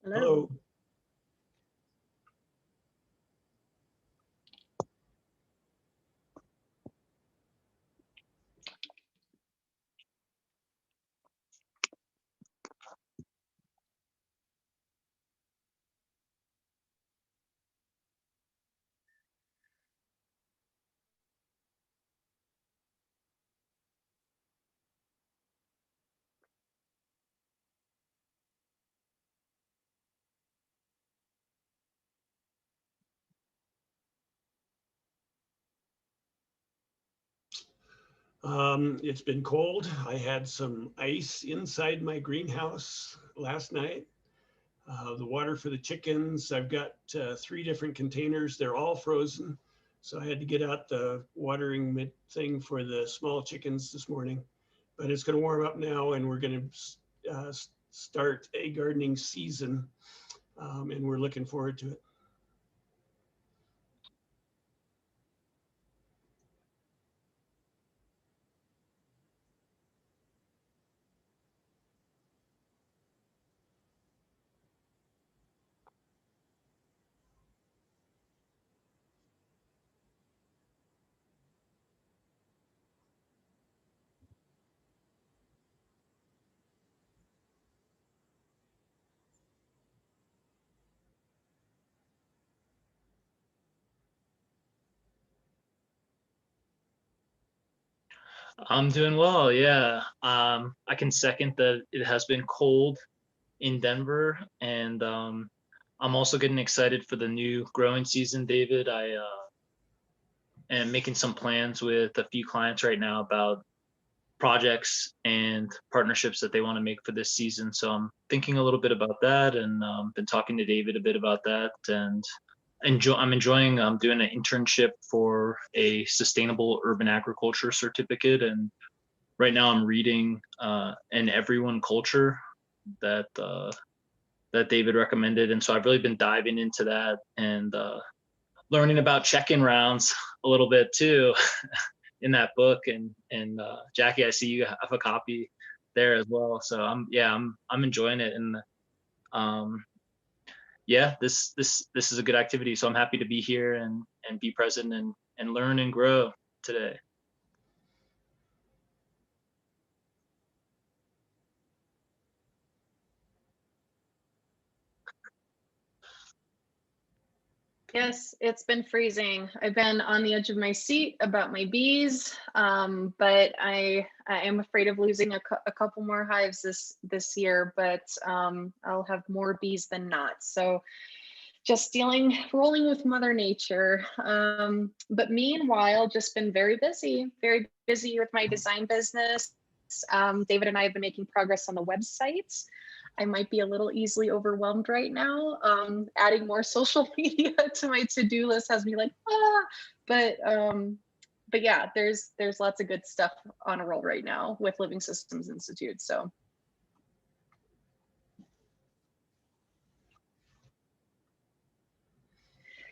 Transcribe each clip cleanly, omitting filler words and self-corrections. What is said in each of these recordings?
Hello. Hello. It's been cold. I had some ice inside my greenhouse last night. The water for the chickens, I've got 3 different containers. They're all frozen. So I had to get out the watering thing for the small chickens this morning. But it's going to warm up now, and we're going to start a gardening season, and we're looking forward to it. I'm doing well, yeah. I can second that it has been cold in Denver, and I'm also getting excited for the new growing season, David. I am making some plans with a few clients right now about projects and partnerships that they want to make for this season. So I'm thinking a little bit about that, and been talking to David a bit about that, and I'm enjoying doing an internship for a sustainable urban agriculture certificate, and right now I'm reading an everyone culture that that David recommended, and so I've really been diving into that and learning about check-in rounds a little bit too in that book. And Jackie, I see you have a copy there as well, so I'm enjoying it. And um, yeah, this is a good activity, so I'm happy to be here and be present and learn and grow today. Yes, it's been freezing. I've been on the edge of my seat about my bees, but I am afraid of losing a couple more hives this year. But I'll have more bees than not. So just rolling with Mother Nature. But meanwhile, just been very busy with my design business. David and I have been making progress on the website. I might be a little easily overwhelmed right now. Adding more social media to my to-do list has me like, ah, but yeah, there's lots of good stuff on a roll right now with Living Systems Institute. So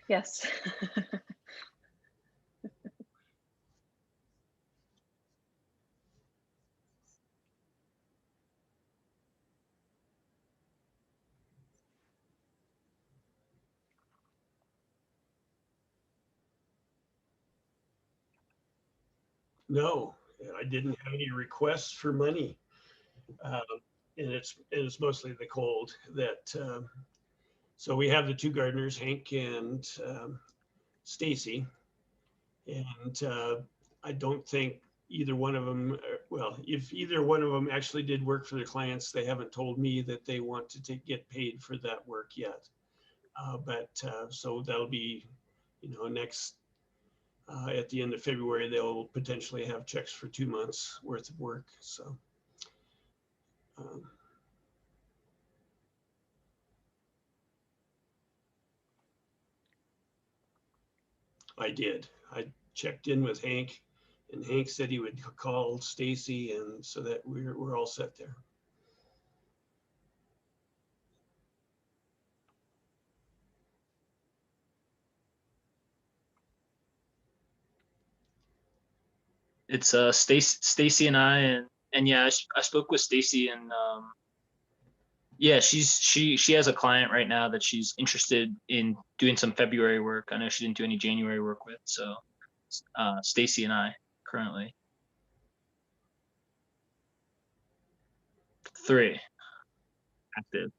yes. No, I didn't have any requests for money. Um, and it's mostly the cold that so we have the 2 gardeners, Hank and Stacy, and I don't think either one of them, well, if either one of them actually did work for their clients, they haven't told me that they want to get paid for that work yet. But so that'll be, next at the end of February, they'll potentially have checks for 2 months worth of work. So um, I did. I checked in with Hank, and Hank said he would call Stacy, and so that we're all set there. It's Stacy and I, and yeah, I spoke with Stacy, and Yeah, she has a client right now that she's interested in doing some February work. I know she didn't do any January work with, so Stacy and I currently 3 active.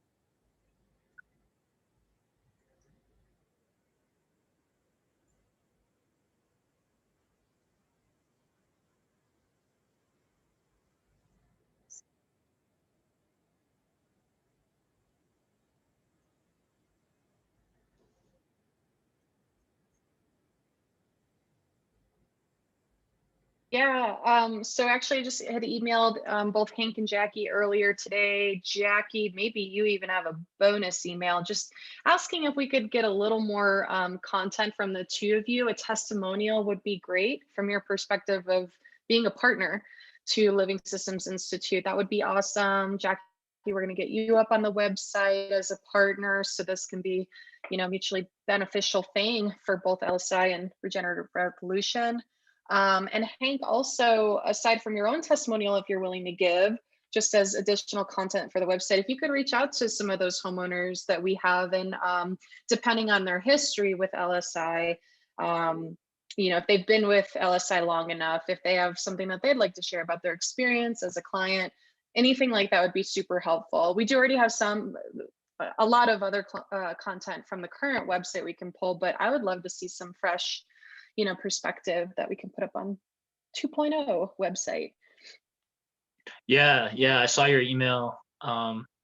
Yeah, so actually I just had emailed both Hank and Jackie earlier today. Jackie, maybe you even have a bonus email just asking if we could get a little more content from the two of you. A testimonial would be great from your perspective of being a partner to Living Systems Institute. That would be awesome. Jackie, we're going to get you up on the website as a partner, so this can be, you know, mutually beneficial thing for both LSI and Regenerative Revolution. And Hank, also, aside from your own testimonial, if you're willing to give, just as additional content for the website, if you could reach out to some of those homeowners that we have, and depending on their history with LSI, you know, if they've been with LSI long enough, if they have something that they'd like to share about their experience as a client, anything like that would be super helpful. We do already have a lot of other content from the current website we can pull, but I would love to see some fresh, you know, perspective that we can put up on 2.0 website. Yeah, I saw your email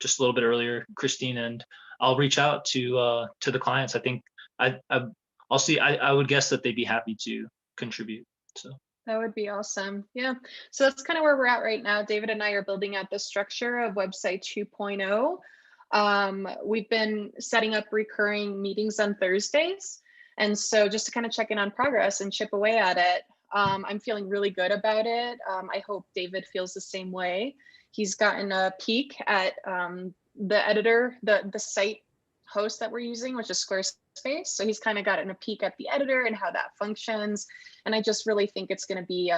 just a little bit earlier, Christine, and I'll reach out to the clients. I think I'll see. I would guess that they'd be happy to contribute. So That would be awesome. Yeah. So that's kind of where we're at right now. David and I are building out the structure of website 2.0. We've been setting up recurring meetings on Thursdays. And so just to kind of check in on progress and chip away at it, I'm feeling really good about it. I hope David feels the same way. He's gotten a peek at the editor, the site host that we're using, which is Squarespace. So he's kind of gotten a peek at the editor and how that functions. And I just really think it's going to be,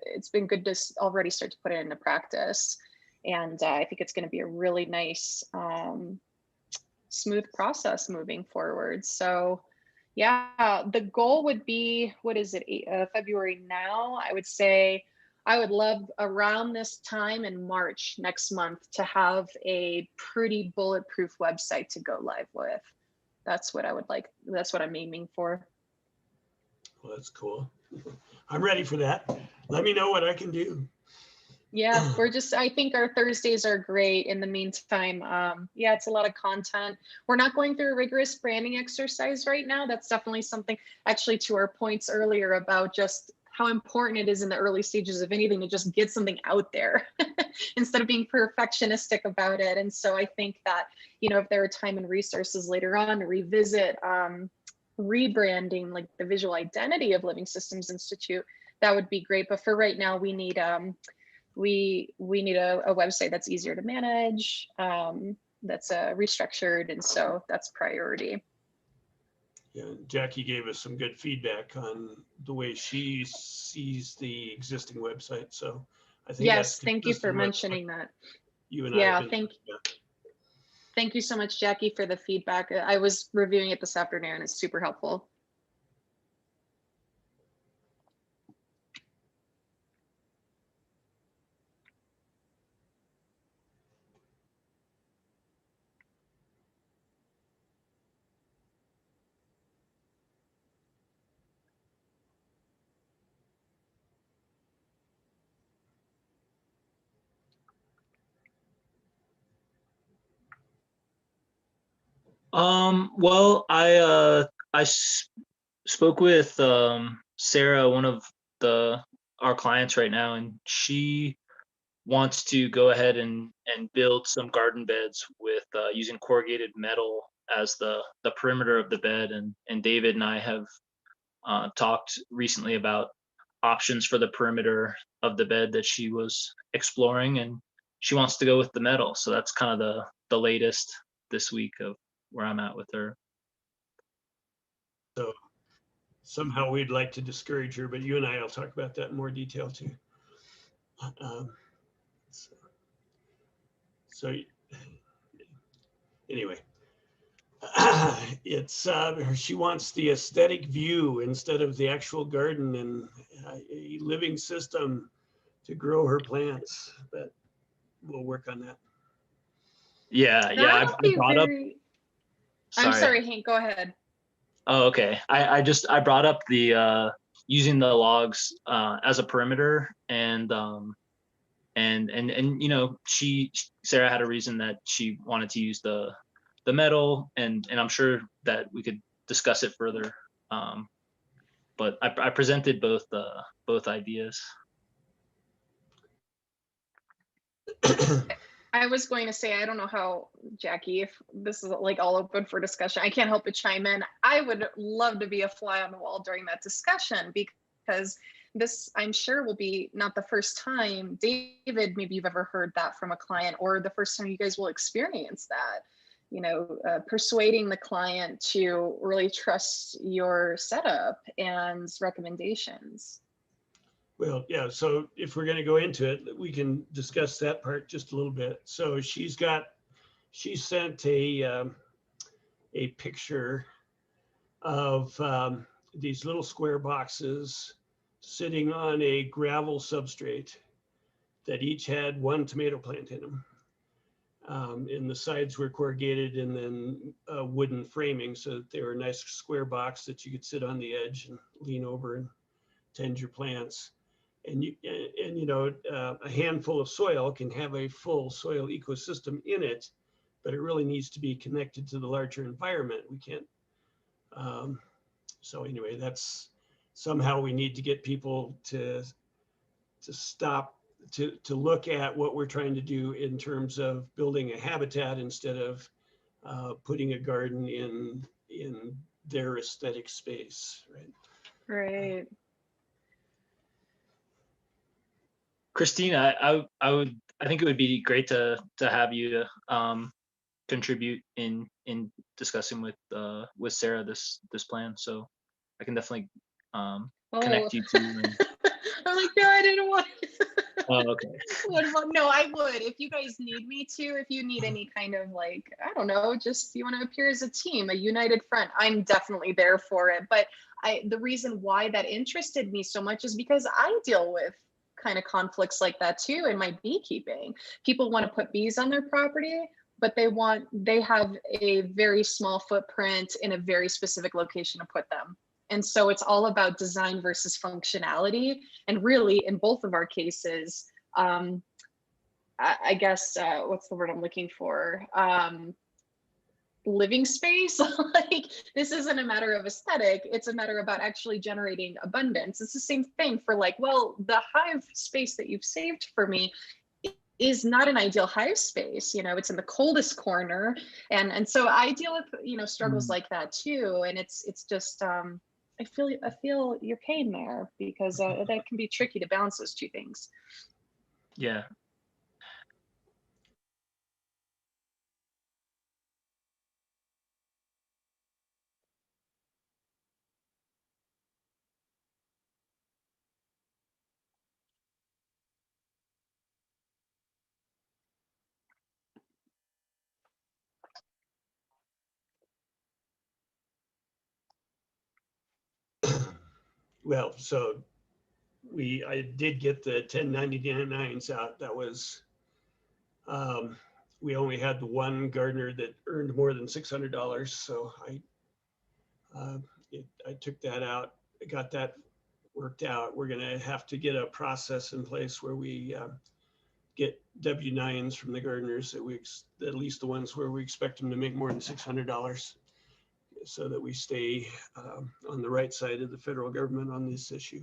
it's been good to already start to put it into practice. And I think it's going to be a really nice, smooth process moving forward. So yeah, the goal would be, what is it, February now? I would say I would love around this time in March next month to have a pretty bulletproof website to go live with. That's what I would like. That's what I'm aiming for. Well, that's cool. I'm ready for that. Let me know what I can do. Yeah, I think our Thursdays are great. In the meantime, yeah, it's a lot of content. We're not going through a rigorous branding exercise right now. That's definitely something, actually, to our points earlier about just how important it is in the early stages of anything to just get something out there instead of being perfectionistic about it. And so I think that, you know, if there are time and resources later on to revisit rebranding, like the visual identity of Living Systems Institute, that would be great. But for right now, we need we need a website that's easier to manage, that's restructured, and so that's priority. Yeah, Jackie gave us some good feedback on the way she sees the existing website. So I think yes, thank you for mentioning that. You and yeah, I thank you so much, Jackie, for the feedback. I was reviewing it this afternoon. It's super helpful. well, I spoke with Sarah, one of our clients right now, and she wants to go ahead and build some garden beds with using corrugated metal as the perimeter of the bed. And David and I have talked recently about options for the perimeter of the bed that she was exploring, and she wants to go with the metal. So that's kind of the latest this week of where I'm at with her. So somehow we'd like to discourage her, but you and I will talk about that in more detail too. So anyway, it's she wants the aesthetic view instead of the actual garden and a living system to grow her plants. But we'll work on that. Yeah, That I would be brought up. very. I'm Sorry. sorry, Hank. Go ahead. Oh, okay. I brought up the using the logs as a perimeter, and you know, Sarah had a reason that she wanted to use the metal, and I'm sure that we could discuss it further. But I presented both ideas. I was going to say, I don't know how, Jackie, if this is like all open for discussion, I can't help but chime in. I would love to be a fly on the wall during that discussion, because this, I'm sure, will be not the first time, David, maybe you've ever heard that from a client, or the first time you guys will experience that. You know, persuading the client to really trust your setup and recommendations. Well, yeah, so if we're going to go into it, we can discuss that part just a little bit. So she sent a picture of these little square boxes sitting on a gravel substrate that each had one tomato plant in them. And the sides were corrugated and then wooden framing, so that they were a nice square box that you could sit on the edge and lean over and tend your plants. And you know, a handful of soil can have a full soil ecosystem in it, but it really needs to be connected to the larger environment. We can't. So anyway, that's somehow we need to get people to stop to look at what we're trying to do in terms of building a habitat instead of putting a garden in their aesthetic space, right? Right. Christina, I think it would be great to have you contribute in discussing with Sarah this plan. So I can definitely Oh. connect you to. And... I'm like, no, I didn't want. Oh, okay. No, I would. If you guys need me to, if you need any kind of like, I don't know, just you want to appear as a team, a united front, I'm definitely there for it. But the reason why that interested me so much is because I deal with kind of conflicts like that too in my beekeeping. People want to put bees on their property, but they have a very small footprint in a very specific location to put them. And so it's all about design versus functionality. And really, in both of our cases, I guess, what's the word I'm looking for? Living space. Like, this isn't a matter of aesthetic, it's a matter about actually generating abundance. It's the same thing for like, well, the hive space that you've saved for me is not an ideal hive space. You know, it's in the coldest corner. And so I deal with, you know, struggles like that too. And it's just, I feel your pain there, because that can be tricky to balance those two things. Yeah. Well, so I did get the 1099s out. That was, we only had the one gardener that earned more than $600. So I took that out. I got that worked out. We're going to have to get a process in place where we get W-9s from the gardeners that at least the ones where we expect them to make more than $600, so that we stay on the right side of the federal government on this issue.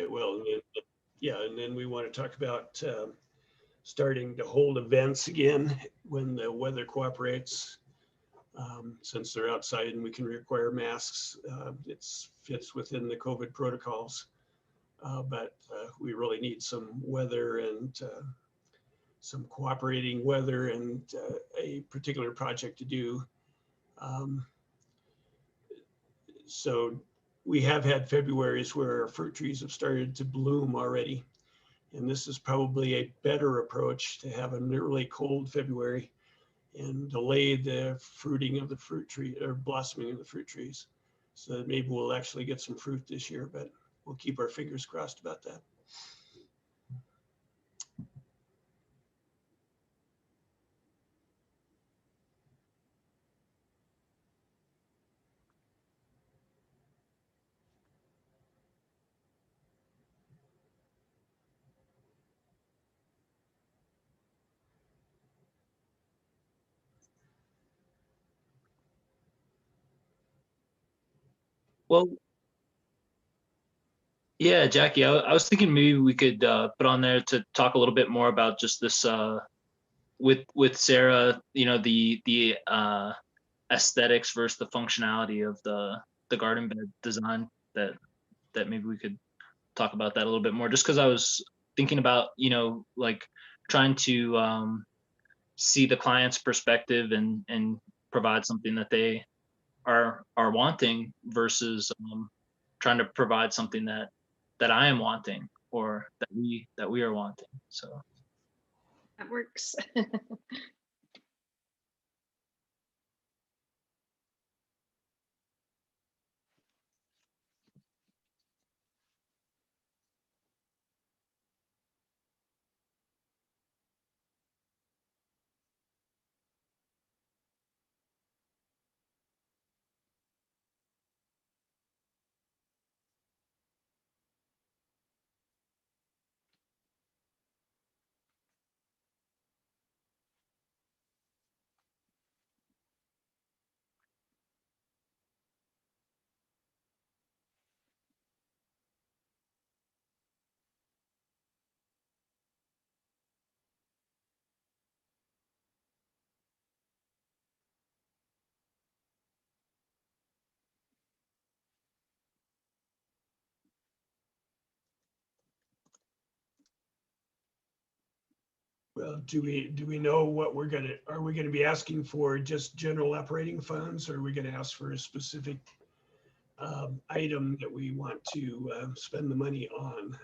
Well, and then, yeah, and then we want to talk about starting to hold events again when the weather cooperates. Since they're outside and we can require masks, it fits within the COVID protocols. But we really need some weather and some cooperating weather and a particular project to do. So we have had Februarys where our fruit trees have started to bloom already. And this is probably a better approach to have an early cold February and delay the fruiting of the fruit tree or blossoming of the fruit trees. So that maybe we'll actually get some fruit this year, but we'll keep our fingers crossed about that. Well, yeah, Jackie, I was thinking maybe we could put on there to talk a little bit more about just this with Sarah, you know, the aesthetics versus the functionality of the garden bed design, that maybe we could talk about that a little bit more, just because I was thinking about, you know, like trying to see the client's perspective and provide something that they are wanting versus trying to provide something that I am wanting or that we are wanting. So That works. Well, do we know what are we gonna be asking for, just general operating funds, or are we gonna ask for a specific item that we want to spend the money on?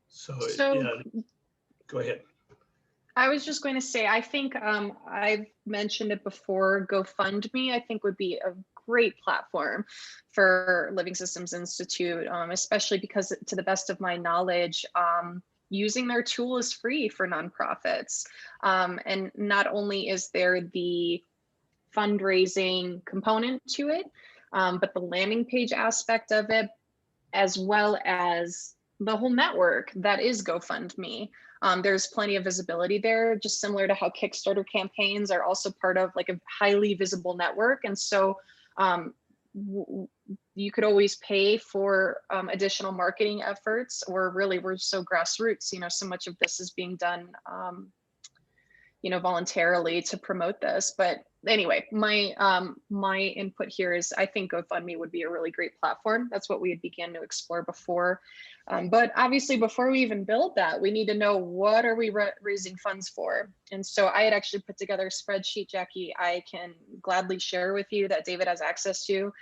So, So yeah, go ahead. I was just going to say, I think I've mentioned it before, GoFundMe, I think would be a great platform for Living Systems Institute, especially because to the best of my knowledge, using their tool is free for nonprofits. And not only is there the fundraising component to it, but the landing page aspect of it, as well as the whole network that is GoFundMe. There's plenty of visibility there, just similar to how Kickstarter campaigns are also part of like a highly visible network. And so you could always pay for additional marketing efforts, or really we're so grassroots, you know, so much of this is being done you know, voluntarily to promote this. But anyway, my input here is I think GoFundMe would be a really great platform. That's what we had began to explore before. But obviously, before we even build that, we need to know what are we raising funds for. And so I had actually put together a spreadsheet, Jackie, I can gladly share with you that David has access to.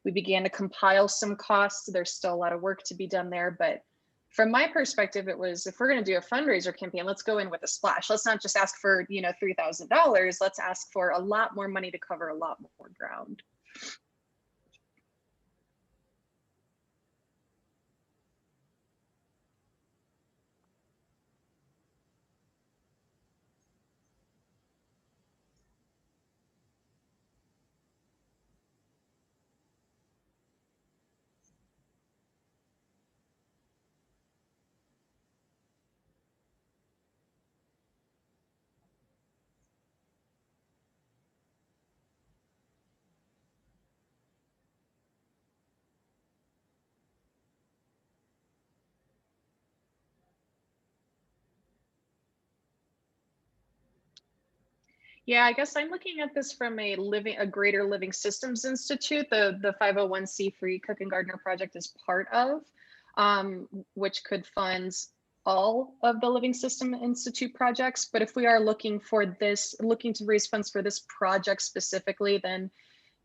We began to compile some costs. There's still a lot of work to be done there, but from my perspective, it was, if we're going to do a fundraiser campaign, let's go in with a splash. Let's not just ask for, you know, $3,000. Let's ask for a lot more money to cover a lot more ground. Yeah, I guess I'm looking at this from a greater living systems institute, the 501c3 Cook and Gardener project is part of, which could fund all of the Living System Institute projects. But if we are looking to raise funds for this project specifically, then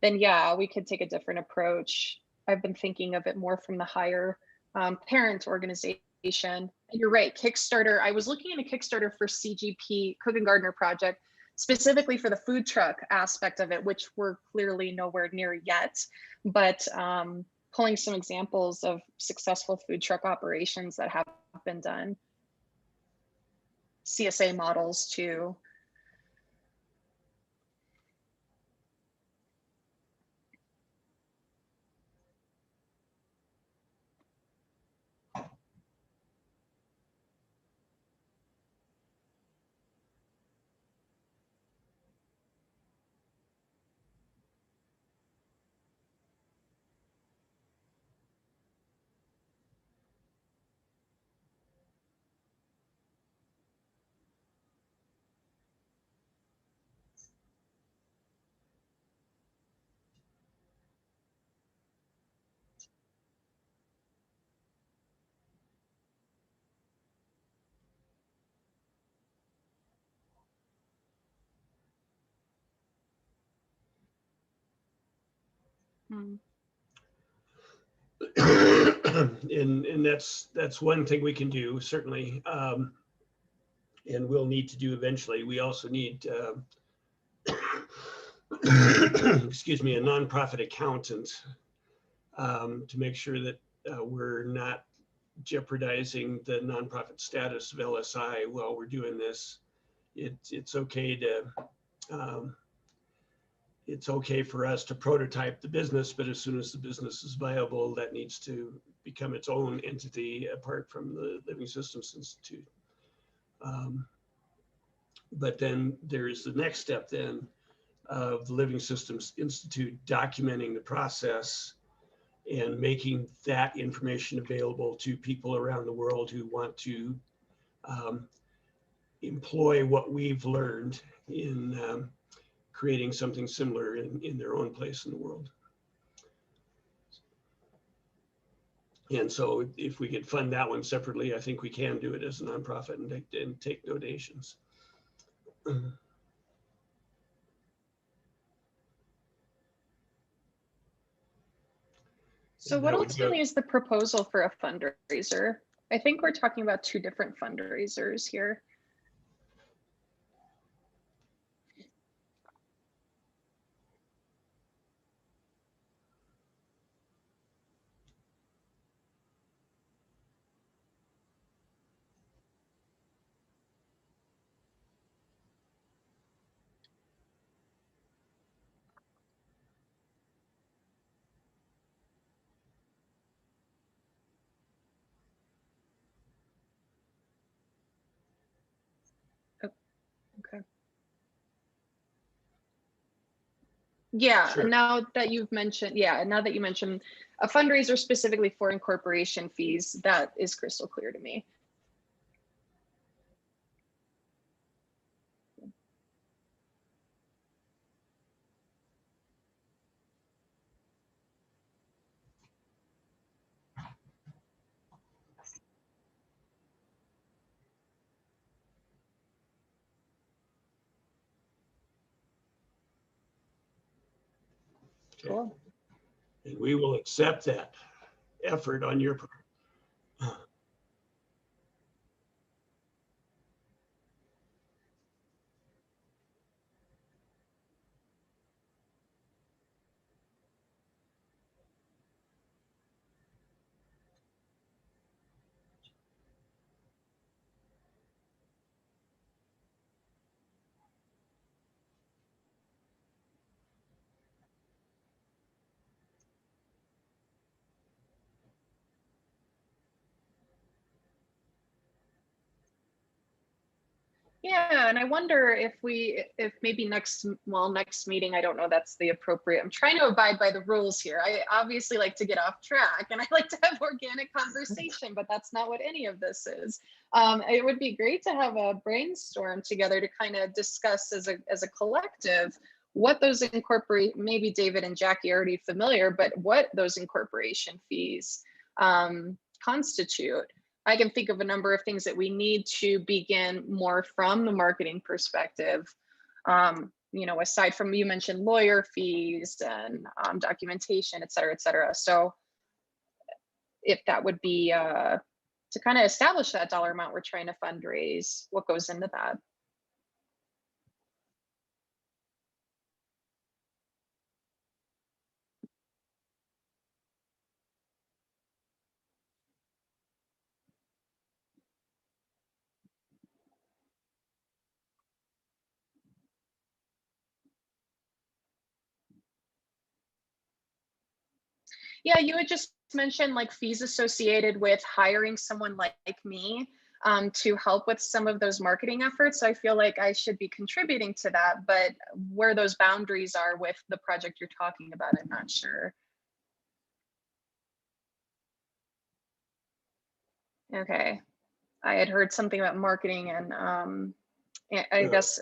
yeah, we could take a different approach. I've been thinking of it more from the higher parent organization. And you're right, Kickstarter. I was looking at a Kickstarter for CGP, Cook and Gardener project, specifically for the food truck aspect of it, which we're clearly nowhere near yet. But pulling some examples of successful food truck operations that have been done. CSA models too. Hmm. And that's one thing we can do, certainly, and we'll need to do eventually. We also need excuse me, a nonprofit accountant to make sure that we're not jeopardizing the nonprofit status of LSI while we're doing this. It's okay to it's okay for us to prototype the business, but as soon as the business is viable, that needs to become its own entity apart from the Living Systems Institute. But then there's the next step then of the Living Systems Institute documenting the process and making that information available to people around the world who want to employ what we've learned in creating something similar in their own place in the world. And so if we could fund that one separately, I think we can do it as a nonprofit and take donations. So what ultimately is the proposal for a fundraiser? I think we're talking about two different fundraisers here. Okay. Yeah, Sure. now that you mentioned a fundraiser specifically for incorporation fees, that is crystal clear to me. Okay. Cool. And we will accept that effort on your part. Yeah, and I wonder if maybe next meeting, I don't know, that's the appropriate. I'm trying to abide by the rules here. I obviously like to get off track and I like to have organic conversation, but that's not what any of this is. It would be great to have a brainstorm together to kind of discuss as a collective what those incorporate, maybe David and Jackie are already familiar, but what those incorporation fees constitute. I can think of a number of things that we need to begin more from the marketing perspective. You know, aside from, you mentioned lawyer fees and documentation, et cetera, et cetera. So if that would be to kind of establish that dollar amount we're trying to fundraise, what goes into that? Yeah, you had just mentioned like fees associated with hiring someone like me to help with some of those marketing efforts. So I feel like I should be contributing to that, but where those boundaries are with the project you're talking about, I'm not sure. Okay, I had heard something about marketing and I guess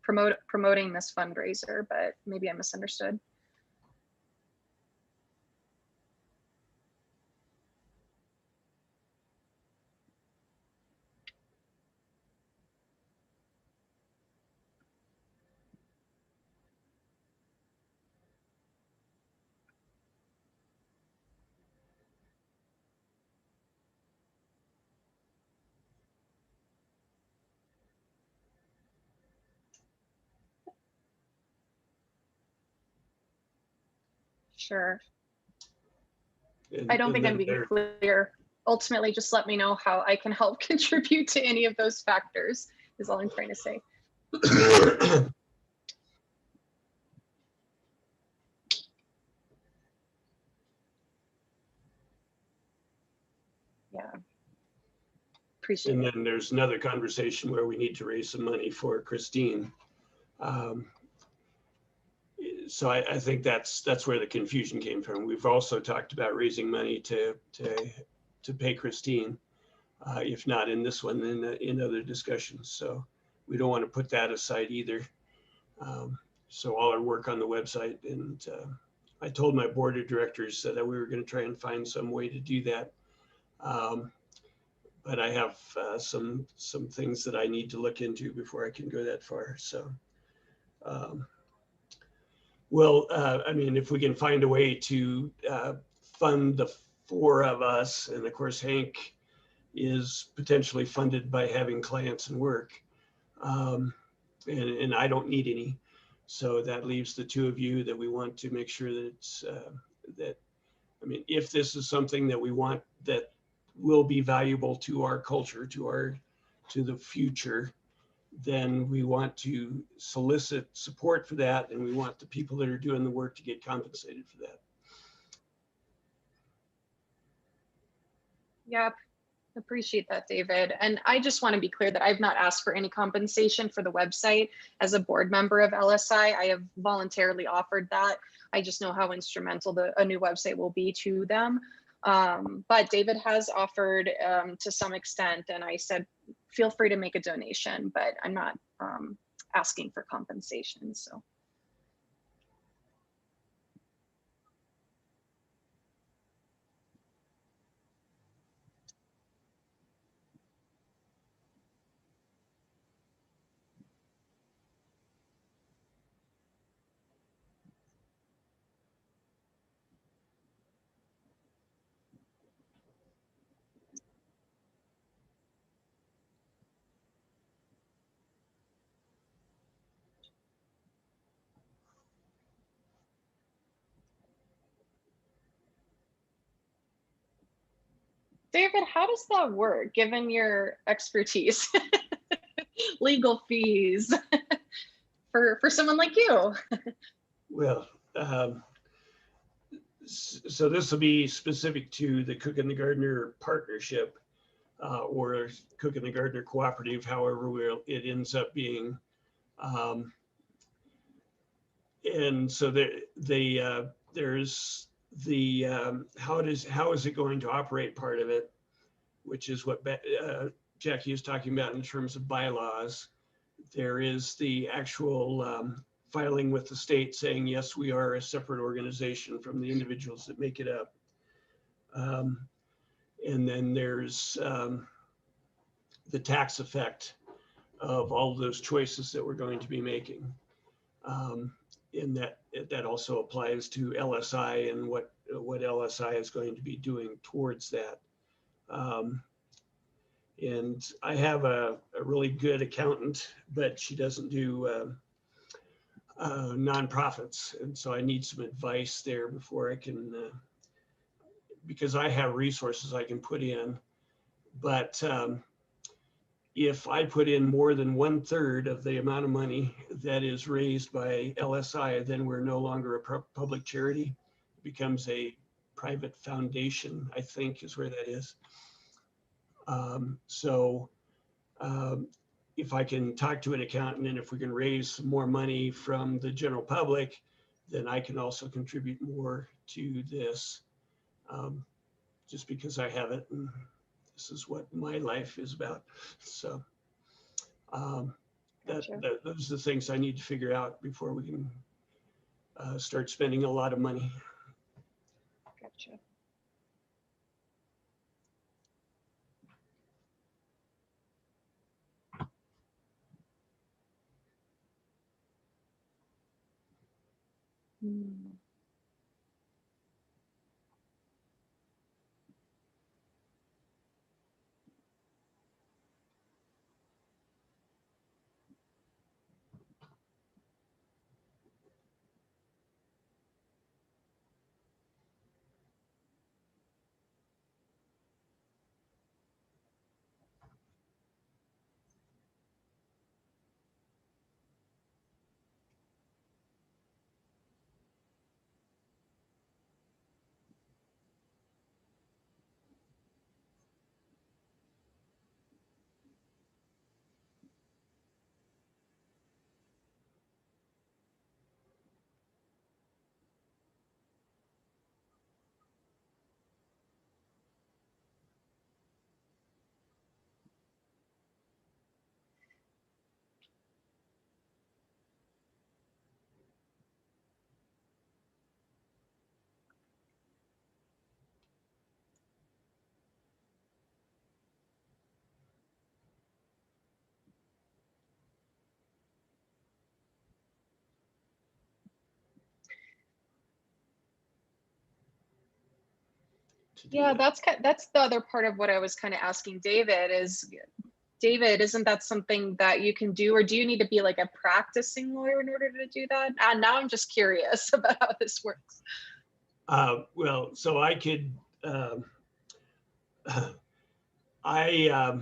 promoting this fundraiser, but maybe I misunderstood. Sure. I don't think I'm being clear. Ultimately, just let me know how I can help contribute to any of those factors, is all I'm trying to say. Yeah. Appreciate And it. then there's another conversation where we need to raise some money for Christine. So I think that's where the confusion came from. We've also talked about raising money to pay Christine, if not in this one, then in other discussions. So we don't want to put that aside either. So all our work on the website, and I told my board of directors that we were going to try and find some way to do that. But I have some things that I need to look into before I can go that far. So. Well, I mean, if we can find a way to fund the four of us, and of course, Hank is potentially funded by having clients and work, and I don't need any. So that leaves the two of you that we want to make sure that it's, I mean, if this is something that we want that will be valuable to our culture, to the future, then we want to solicit support for that, and we want the people that are doing the work to get compensated for that. Yep. Appreciate that, David. And I just want to be clear that I've not asked for any compensation for the website. As a board member of LSI, I have voluntarily offered that. I just know how instrumental a new website will be to them. But David has offered to some extent, and I said, feel free to make a donation, but I'm not asking for compensation. So. David, how does that work, given your expertise? Legal fees for someone like you. Well, so this will be specific to the Cook and the Gardener partnership. or Cook and the Gardener Cooperative, however it ends up being. And so there's the how is it going to operate part of it, which is what Jackie is talking about in terms of bylaws. There is the actual filing with the state saying, yes, we are a separate organization from the individuals that make it up. And then there's the tax effect of all of those choices that we're going to be making. And that also applies to LSI and what LSI is going to be doing towards that. And I have a really good accountant, but she doesn't do nonprofits. And so I need some advice there before I can, because I have resources I can put in, but if I put in more than 1/3 of the amount of money that is raised by LSI, then we're no longer a public charity. It becomes a private foundation, I think is where that is. If I can talk to an accountant and if we can raise some more money from the general public, then I can also contribute more to this, just because I have it. And this is what my life is about. So those are the things I need to figure out before we can start spending a lot of money. Gotcha. Yeah, that's the other part of what I was kind of asking David is, David, isn't that something that you can do, or do you need to be like a practicing lawyer in order to do that? And now I'm just curious about how this works. Well, so I could, I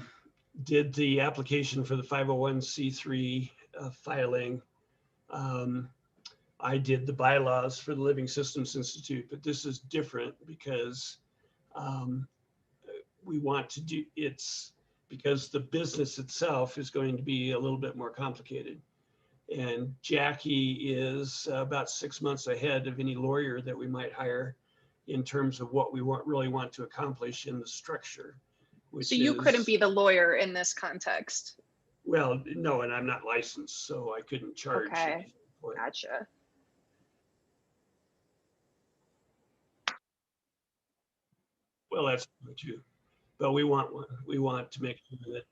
did the application for the 501c3 filing. I did the bylaws for the Living Systems Institute, but this is different because we want to do, it's because the business itself is going to be a little bit more complicated. And Jackie is about 6 months ahead of any lawyer that we might hire in terms of what we really want to accomplish in the structure. So you couldn't be the lawyer in this context? Well, no, and I'm not licensed, so I couldn't charge. Okay, gotcha. Well, that's true, but we want one. We want to make sure that.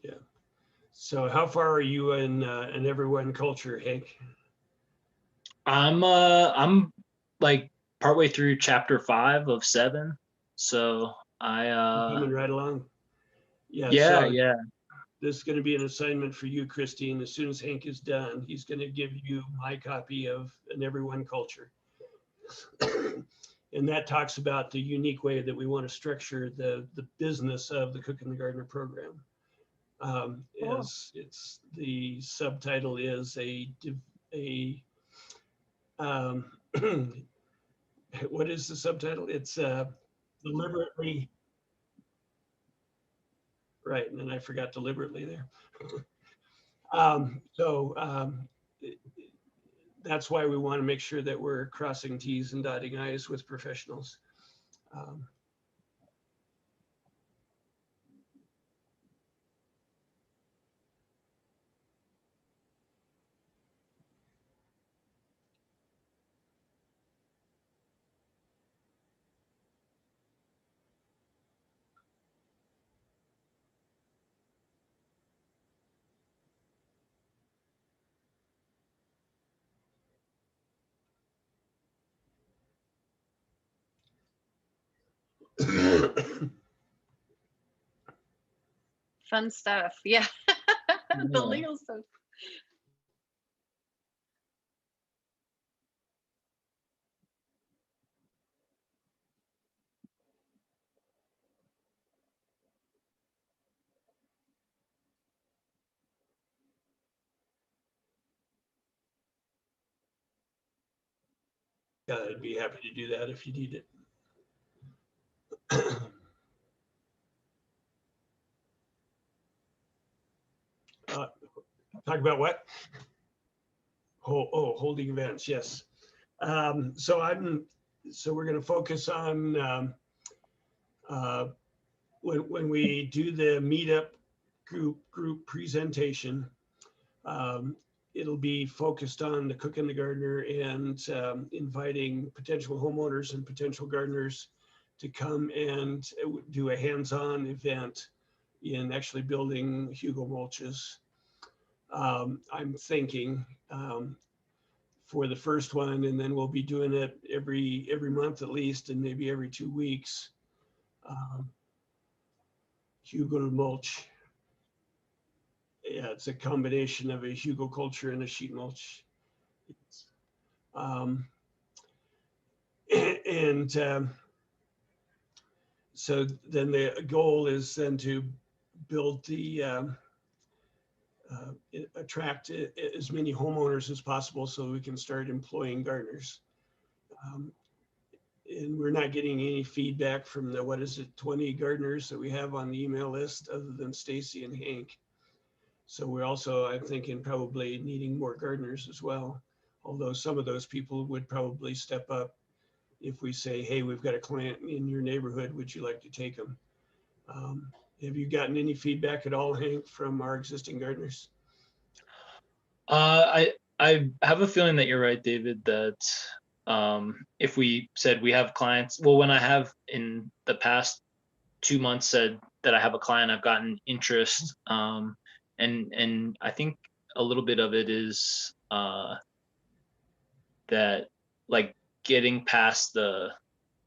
Yeah. So how far are you in Everyone Culture, Hank? I'm like partway through chapter 5 of 7. So coming right along. Yeah. Yeah, so yeah. This is going to be an assignment for you, Christine. As soon as Hank is done, he's going to give you my copy of An Everyone Culture. And that talks about the unique way that we want to structure the business of the Cook and the Gardener program. Cool. As it's the subtitle is um, what is the subtitle? It's deliberately, right, and then I forgot deliberately there. So that's why we want to make sure that we're crossing T's and dotting I's with professionals. Um, Fun stuff. Yeah. The legal stuff. Yeah, I'd be happy to do that if you need it. Talk about what? Holding events, yes. So we're going to focus on when we do the meetup group presentation. It'll be focused on the cook and the gardener and inviting potential homeowners and potential gardeners to come and do a hands-on event in actually building Hugo mulches. I'm thinking for the first one, and then we'll be doing it every month at least, and maybe every 2 weeks. Hugo mulch. Yeah, it's a combination of a Hugo culture and a sheet mulch. Um, and so then the goal is then to build the attract as many homeowners as possible so we can start employing gardeners. And we're not getting any feedback from the, 20 gardeners that we have on the email list other than Stacy and Hank. So we're also, I'm thinking, probably needing more gardeners as well. Although some of those people would probably step up if we say, hey, we've got a client in your neighborhood, would you like to take them? Have you gotten any feedback at all, Hank, from our existing gardeners? I have a feeling that you're right, David, that if we said we have clients, well, when I have in the past 2 months said that I have a client, I've gotten interest. And I think a little bit of it is that like getting past the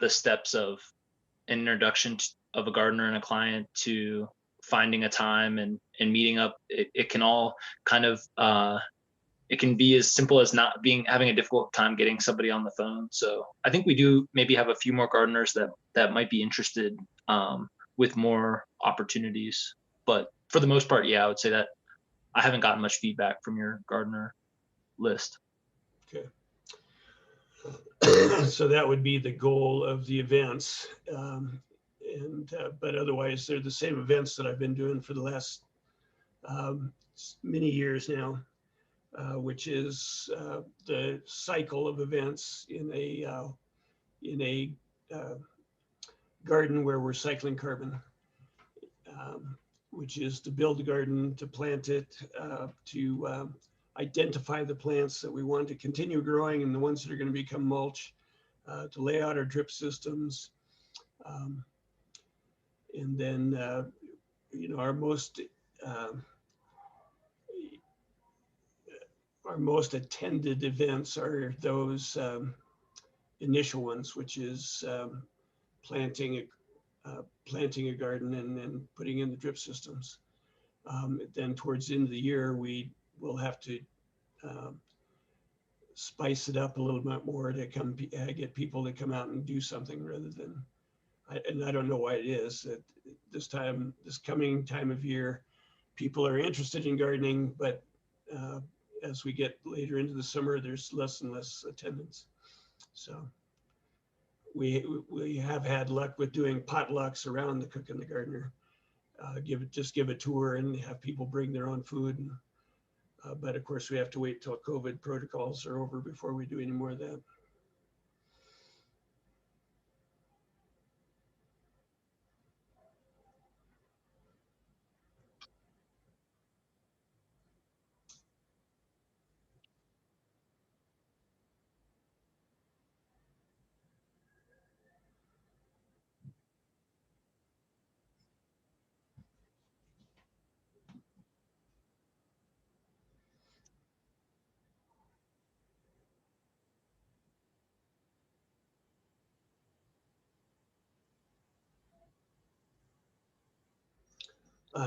steps of an introduction of a gardener and a client to finding a time and meeting up. It can all kind of it can be as simple as not having a difficult time getting somebody on the phone. So I think we do maybe have a few more gardeners that might be interested with more opportunities. But for the most part, yeah, I would say that I haven't gotten much feedback from your gardener list. Okay. So that would be the goal of the events. But otherwise, they're the same events that I've been doing for the last many years now, which is the cycle of events in a garden where we're cycling carbon, which is to build a garden, to plant it, to identify the plants that we want to continue growing and the ones that are going to become mulch, to lay out our drip systems. And then, our most attended events are those initial ones, which is planting a garden and then putting in the drip systems. Then towards the end of the year, we will have to spice it up a little bit more to get people to come out and do something rather than, and I don't know why it is that this coming time of year, people are interested in gardening, but as we get later into the summer, there's less and less attendance. So we have had luck with doing potlucks around the Cook and the Gardener. Just give a tour and have people bring their own food. And, but of course, we have to wait till COVID protocols are over before we do any more of that.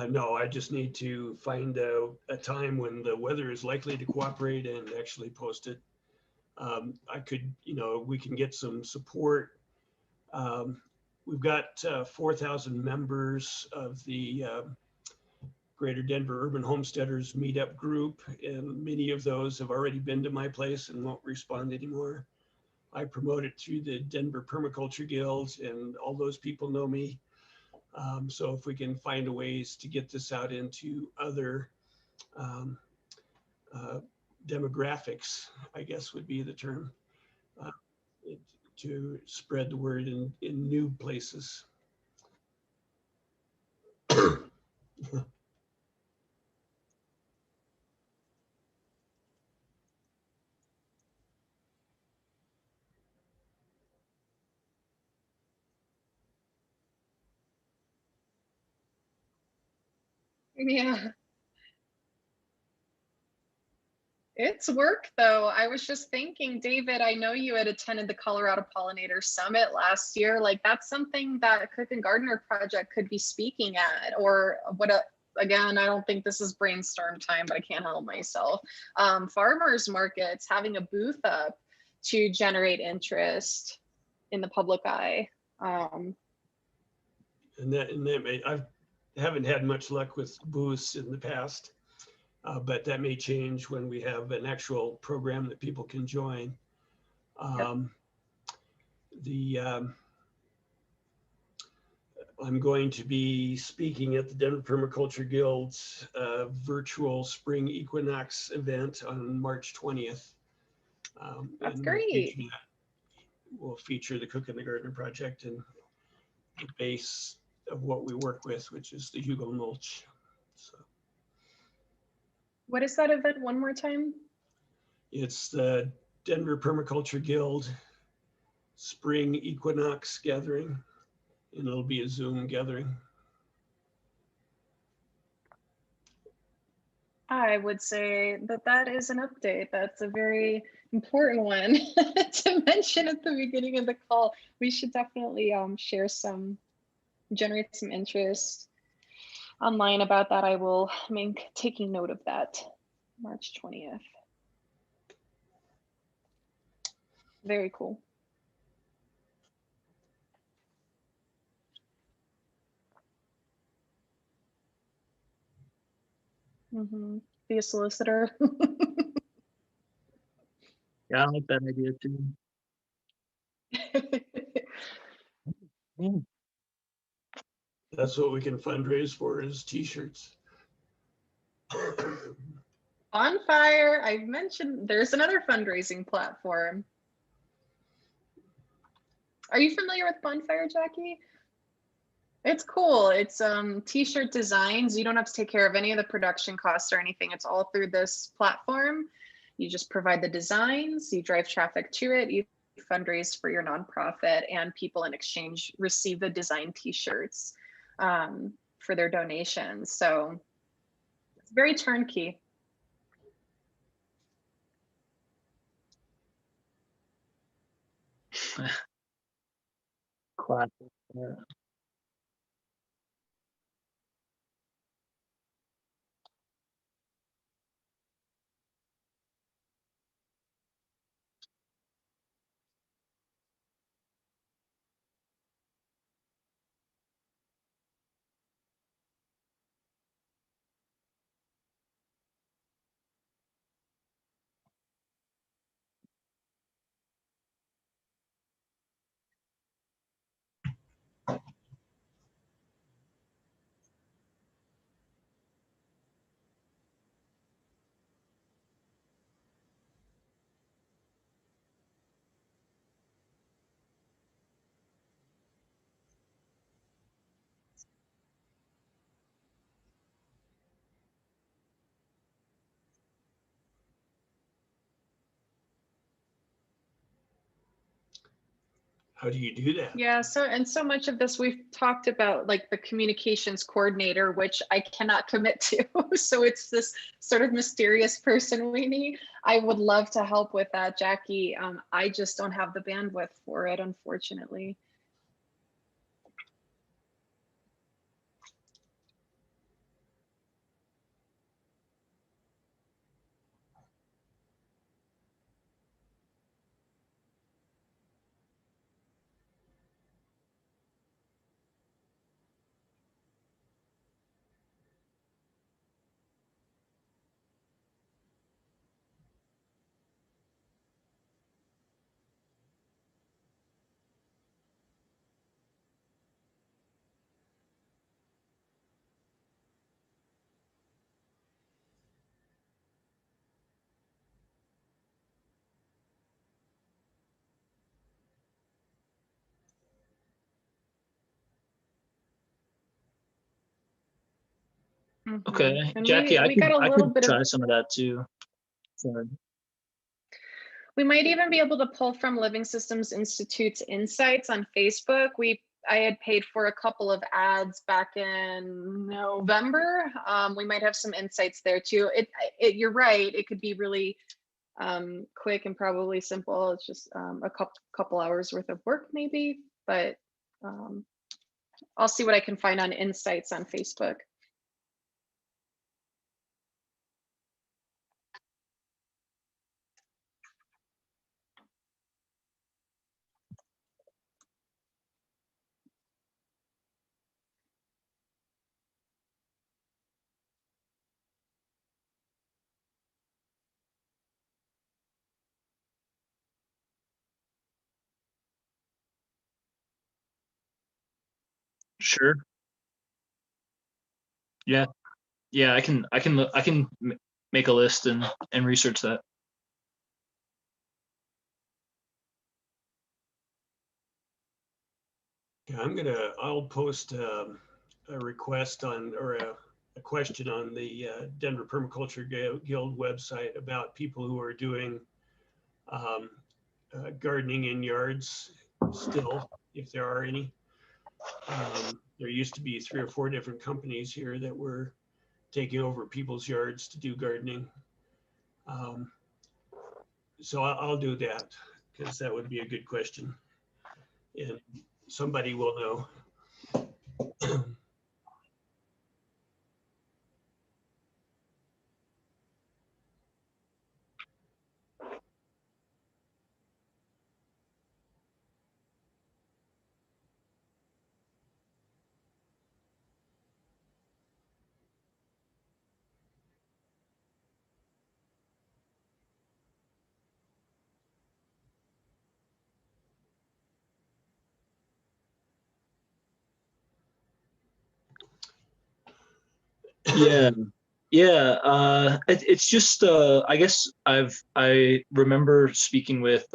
No, I just need to find a time when the weather is likely to cooperate and actually post it. I could, we can get some support. We've got 4,000 members of the Greater Denver Urban Homesteaders Meetup group, and many of those have already been to my place and won't respond anymore. I promote it through the Denver Permaculture Guild, and all those people know me. So if we can find ways to get this out into other demographics, I guess would be the term, to spread the word in new places. Yeah. It's work though. I was just thinking, David, I know you had attended the Colorado Pollinator Summit last year. Like that's something that Cook and Gardener Project could be speaking at, or again, I don't think this is brainstorm time, but I can't help myself. Farmers markets, having a booth up to generate interest in the public eye. And that I haven't had much luck with booths in the past. But that may change when we have an actual program that people can join. I'm going to be speaking at the Denver Permaculture Guild's virtual spring equinox event on March 20th. That's great. We'll feature the Cook and the Gardener project and the base of what we work with, which is the Mulch. So. What is that event one more time? It's the Denver Permaculture Guild spring equinox gathering, and it'll be a Zoom gathering. I would say that is an update. That's a very important one to mention at the beginning of the call. We should definitely generate some interest online about that. I will make taking note of that. March 20th. Very cool. Be a solicitor. Yeah, I like that idea too. That's what we can fundraise for, is t-shirts. Bonfire, I mentioned there's another fundraising platform. Are you familiar with Bonfire, Jackie? It's cool. It's t-shirt designs. You don't have to take care of any of the production costs or anything. It's all through this platform. You just provide the designs, you drive traffic to it, you fundraise for your nonprofit, and people in exchange receive the design t-shirts for their donations. So it's very turnkey. Classic. Yeah. How do you do that? Yeah, so much of this we've talked about, like the communications coordinator, which I cannot commit to. So it's this sort of mysterious person we need. I would love to help with that, Jackie. I just don't have the bandwidth for it, unfortunately. Okay, And Jackie, we got a I little could bit of, try some of that too. Sorry. we might even be able to pull from Living Systems Institute's insights on Facebook. I had paid for a couple of ads back in November. We might have some insights there too. You're right. It could be really quick and probably simple. It's just a couple hours worth of work maybe, but I'll see what I can find on insights on Facebook. Sure. Yeah. Yeah, I can make a list and research that. Yeah, I'll post a request on, or a question on the Denver Permaculture Guild website about people who are doing um, gardening in yards still, if there are any. There used to be 3 or 4 different companies here that were taking over people's yards to do gardening. So I'll do that, because that would be a good question, and somebody will know. Yeah. Yeah, it's just I guess I remember speaking with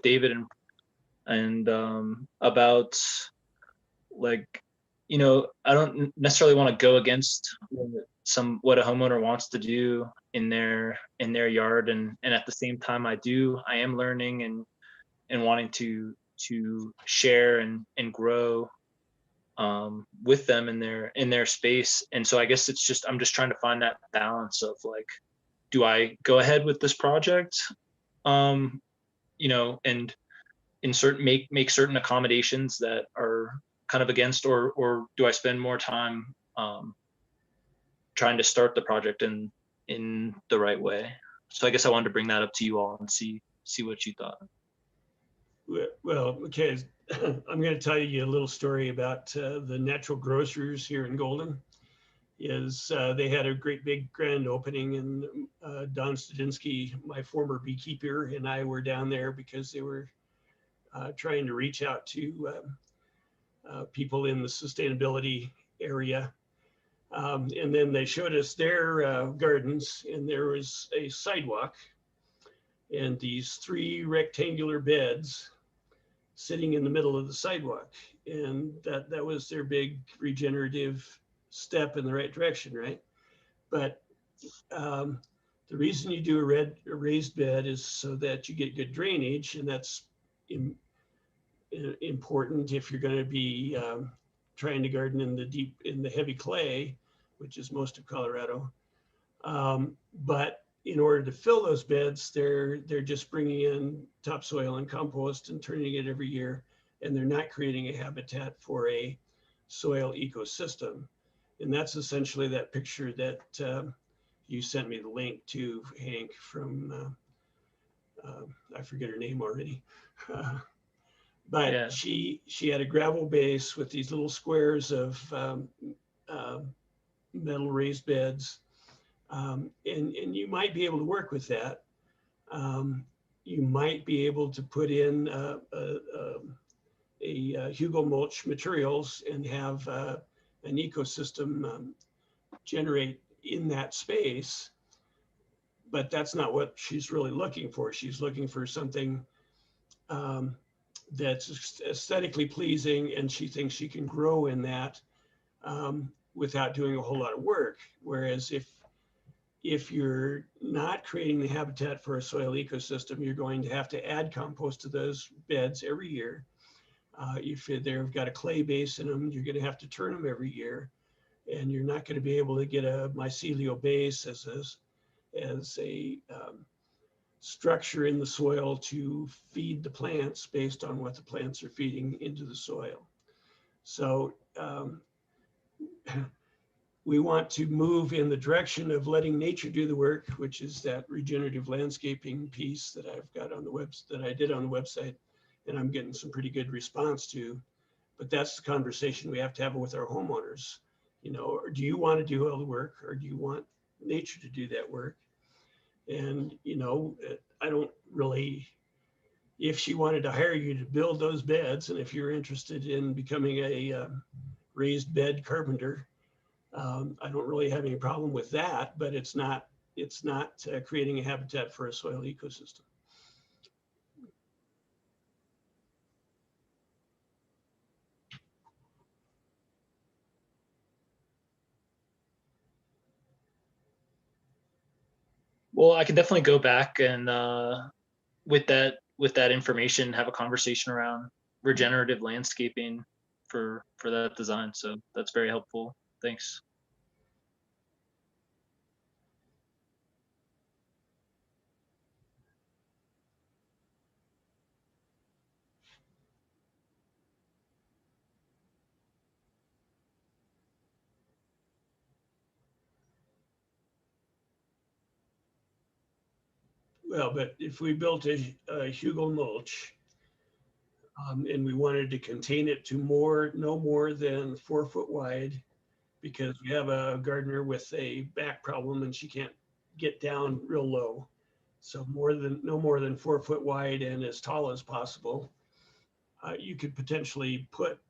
David and about, like, I don't necessarily want to go against what a homeowner wants to do in their yard, and at the same time I am learning and wanting to share and grow with them in their space. And so I guess I'm just trying to find that balance of, like, do I go ahead with this project, um, and make certain accommodations that are kind of against, or do I spend more time trying to start the project in the right way? So I guess I wanted to bring that up to you all and see what you thought. Well, okay, I'm going to tell you a little story about the natural grocers here in Golden. They had a great big grand opening, and Don Studinsky, my former beekeeper, and I were down there because they were trying to reach out to people in the sustainability area. And then they showed us their gardens, and there was a sidewalk and these 3 rectangular beds sitting in the middle of the sidewalk. And that was their big regenerative step in the right direction, right? But the reason you do a raised bed is so that you get good drainage, and that's important if you're going to be trying to garden in the heavy clay, which is most of Colorado. But in order to fill those beds, they're just bringing in topsoil and compost and turning it every year, and they're not creating a habitat for a soil ecosystem. And that's essentially that picture that you sent me the link to, Hank, from I forget her name already. But Yeah. she had a gravel base with these little squares of metal raised beds. And you might be able to work with that. You might be able to put in Hugo mulch materials and have an ecosystem generate in that space. But that's not what she's really looking for. She's looking for something that's aesthetically pleasing, and she thinks she can grow in that without doing a whole lot of work. Whereas if you're not creating the habitat for a soil ecosystem, you're going to have to add compost to those beds every year. If they've got a clay base in them, you're going to have to turn them every year, and you're not going to be able to get a mycelial base as a structure in the soil to feed the plants based on what the plants are feeding into the soil. So we want to move in the direction of letting nature do the work, which is that regenerative landscaping piece that I've got on the that I did on the website, and I'm getting some pretty good response to. But that's the conversation we have to have with our homeowners. You know, do you want to do all the work, or do you want nature to do that work? And, you know, I don't really, if she wanted to hire you to build those beds, and if you're interested in becoming a raised bed carpenter, I don't really have any problem with that, but it's not creating a habitat for a soil ecosystem. Well, I can definitely go back and with that information, have a conversation around regenerative landscaping for that design. So that's very helpful. Thanks. Well, but if we built a Hugo mulch and we wanted to contain it to no more than 4 foot wide, because we have a gardener with a back problem and she can't get down real low. So no more than 4 foot wide and as tall as possible. You could potentially put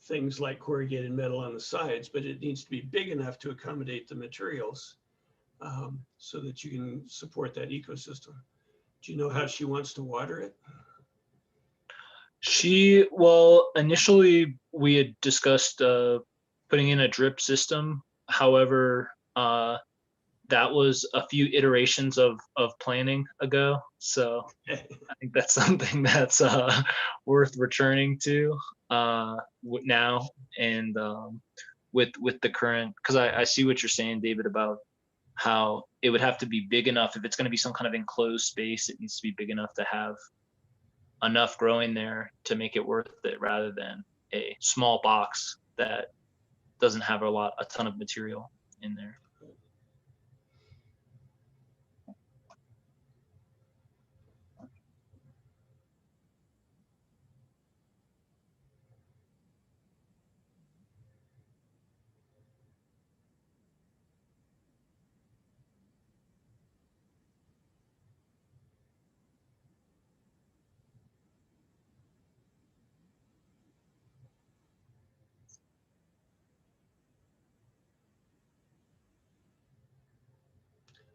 things like corrugated metal on the sides, but it needs to be big enough to accommodate the materials so that you can support that ecosystem. Do you know how she wants to water it? Well, initially we had discussed putting in a drip system. However, that was a few iterations of planning ago. So I think that's something that's worth returning to now, and with the current, because I see what you're saying, David, about how it would have to be big enough. If it's going to be some kind of enclosed space, it needs to be big enough to have enough growing there to make it worth it, rather than a small box that doesn't have a ton of material in there.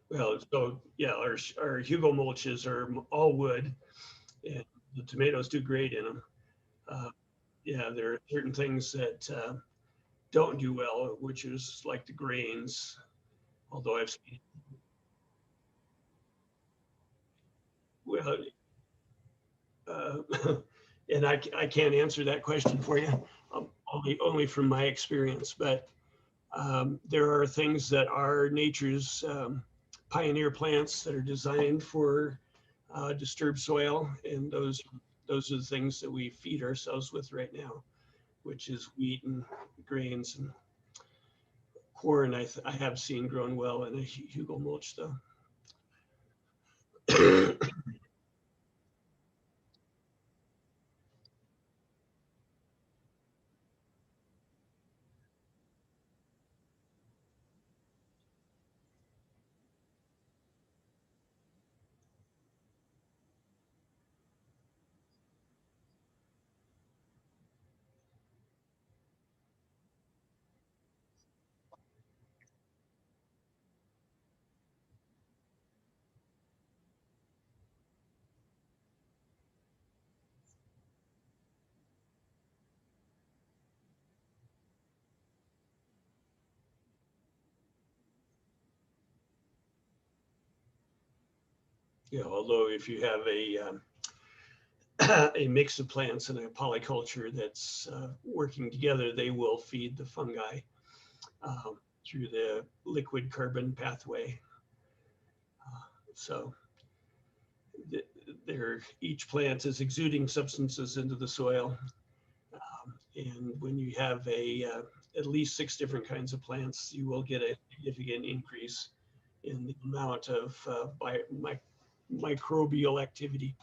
Well, so yeah, our Hugo mulches are all wood, and the tomatoes do great in them. Yeah, there are certain things that don't do well, which is like the grains. Although I've seen, well, and I can't answer that question for you, only from my experience. But there are things that are nature's pioneer plants that are designed for disturbed soil, and those are the things that we feed ourselves with right now, which is wheat and grains and corn. I have seen grown well in a Hugo mulch though. Yeah, although if you have a mix of plants and a polyculture that's working together, they will feed the fungi through the liquid carbon pathway. So each plant is exuding substances into the soil. And when you have at least 6 different kinds of plants, you will get a significant increase in the amount of microbial activity.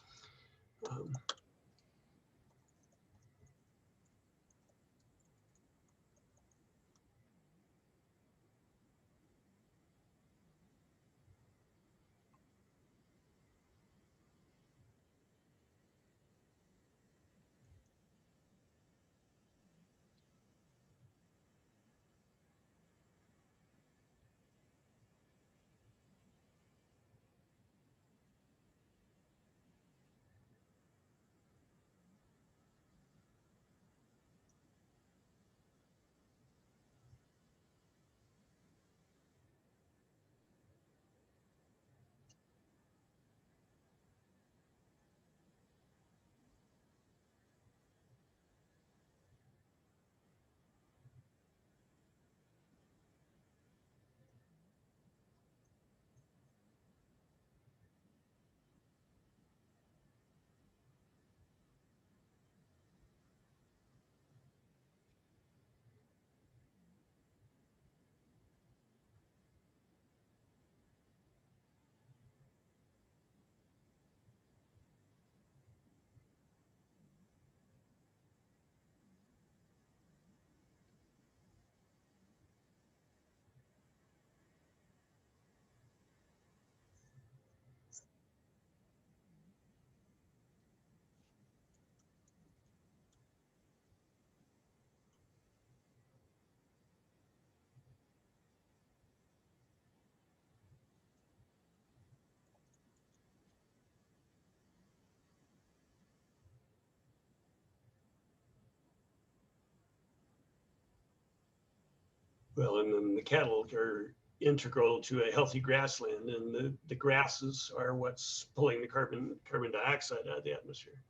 Well, and then the cattle are integral to a healthy grassland, and the grasses are what's pulling the carbon dioxide out of the atmosphere.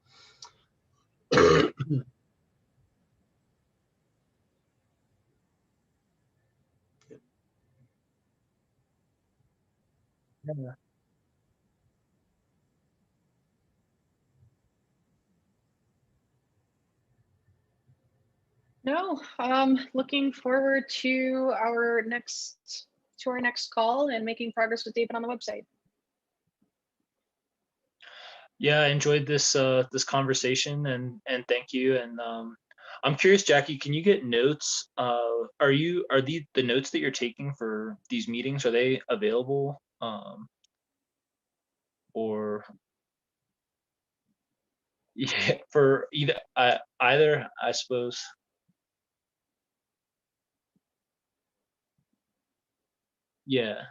Yeah. No, looking forward to our next call and making progress with David on the website. Yeah, I enjoyed this this conversation, and thank you. And I'm curious, Jackie, can you get notes? Are the notes that you're taking for these meetings, are they available? Or yeah, for either, I suppose. Yeah.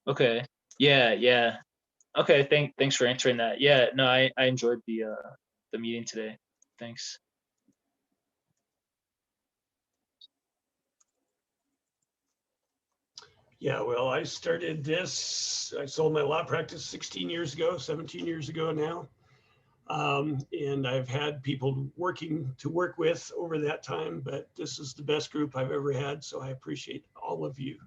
Okay. Yeah. Okay. Thanks for answering that. Yeah. No, I enjoyed the meeting today. Thanks. Yeah, well, I started this, I sold my law practice 16 years ago, 17 years ago now. And I've had people to work with over that time, but this is the best group I've ever had. So I appreciate all of you.